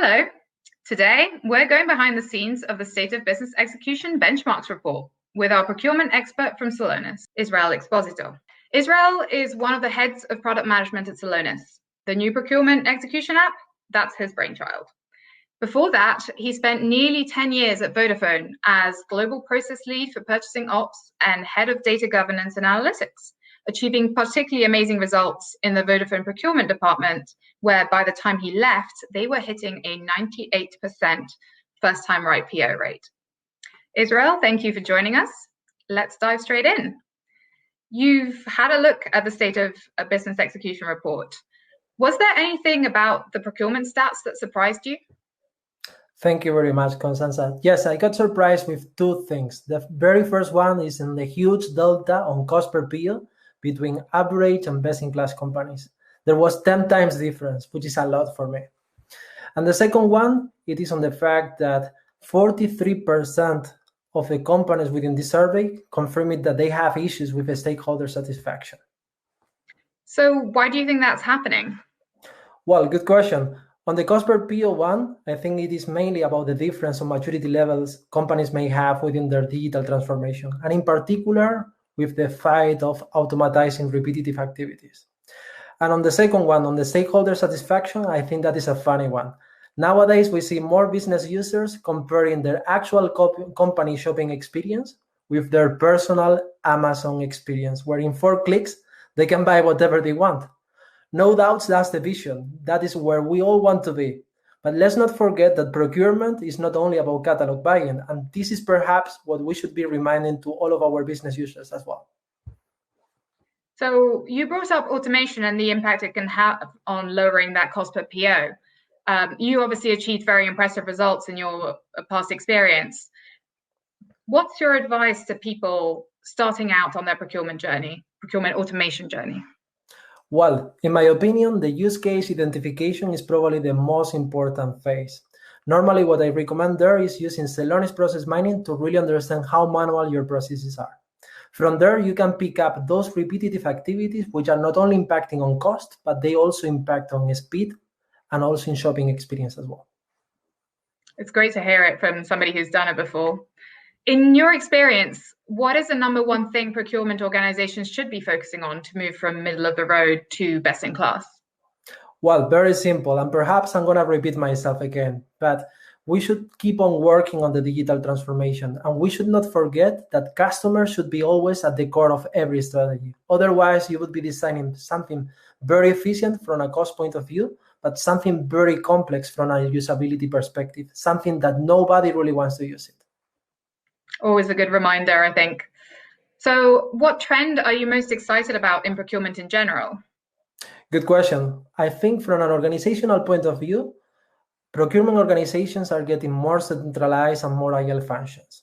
Hello. Today, we're going behind the scenes of the State of Business Execution Benchmarks report with our procurement expert from Celonis, Israel Exposito. Israel is one of the heads of product management at Celonis. The new procurement execution app, that's his brainchild. Before that, he spent nearly 10 years at Vodafone as global process lead for purchasing ops and head of data governance and analytics, achieving particularly amazing results in the Vodafone procurement department, where by the time he left, they were hitting a 98% first-time right PO rate. Israel, thank you for joining us. Let's dive straight in. You've had a look at the State of Business Execution report. Was there anything about the procurement stats that surprised you? Thank you very much, Constanza. Yes, I got surprised with two things. The very first one is in the huge delta on cost per PO between average and best-in-class companies. There was 10 times difference, which is a lot for me. And the second one, it is on the fact that 43% of the companies within this survey confirmed that they have issues with the stakeholder satisfaction. So why do you think that's happening? Well, good question. On the cost per PO one, I think it is mainly about the difference on maturity levels companies may have within their digital transformation, and in particular, with the fight of automatizing repetitive activities. And on the second one, on the stakeholder satisfaction, I think that is a funny one. Nowadays, we see more business users comparing their actual company shopping experience with their personal Amazon experience, where in 4 clicks, they can buy whatever they want. No doubts that's the vision. That is where we all want to be. But let's not forget that procurement is not only about catalog buying, and this is perhaps what we should be reminding to all of our business users as well. So you brought up automation and the impact it can have on lowering that cost per PO. You obviously achieved very impressive results in your past experience. What's your advice to people starting out on their procurement automation journey? Well, in my opinion, the use case identification is probably the most important phase. Normally, what I recommend there is using Celonis process mining to really understand how manual your processes are. From there, you can pick up those repetitive activities which are not only impacting on cost, but they also impact on speed and also in shopping experience as well. It's great to hear it from somebody who's done it before. In your experience, what is the number one thing procurement organizations should be focusing on to move from middle of the road to best in class? Well, very simple, and perhaps I'm going to repeat myself again, but we should keep on working on the digital transformation, and we should not forget that customers should be always at the core of every strategy. Otherwise, you would be designing something very efficient from a cost point of view, but something very complex from a usability perspective, something that nobody really wants to use it. Always a good reminder, I think. So what trend are you most excited about in procurement in general? Good question. I think from an organizational point of view, procurement organizations are getting more centralized and more agile functions.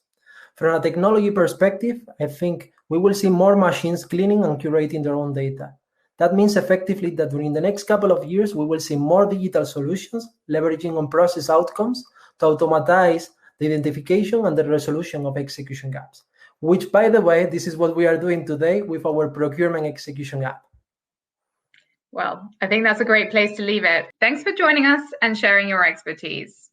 From a technology perspective, I think we will see more machines cleaning and curating their own data. That means effectively that during the next couple of years, we will see more digital solutions leveraging on process outcomes to automatize the identification and the resolution of execution gaps, which, by the way, this is what we are doing today with our procurement execution app. Well, I think that's a great place to leave it. Thanks for joining us and sharing your expertise.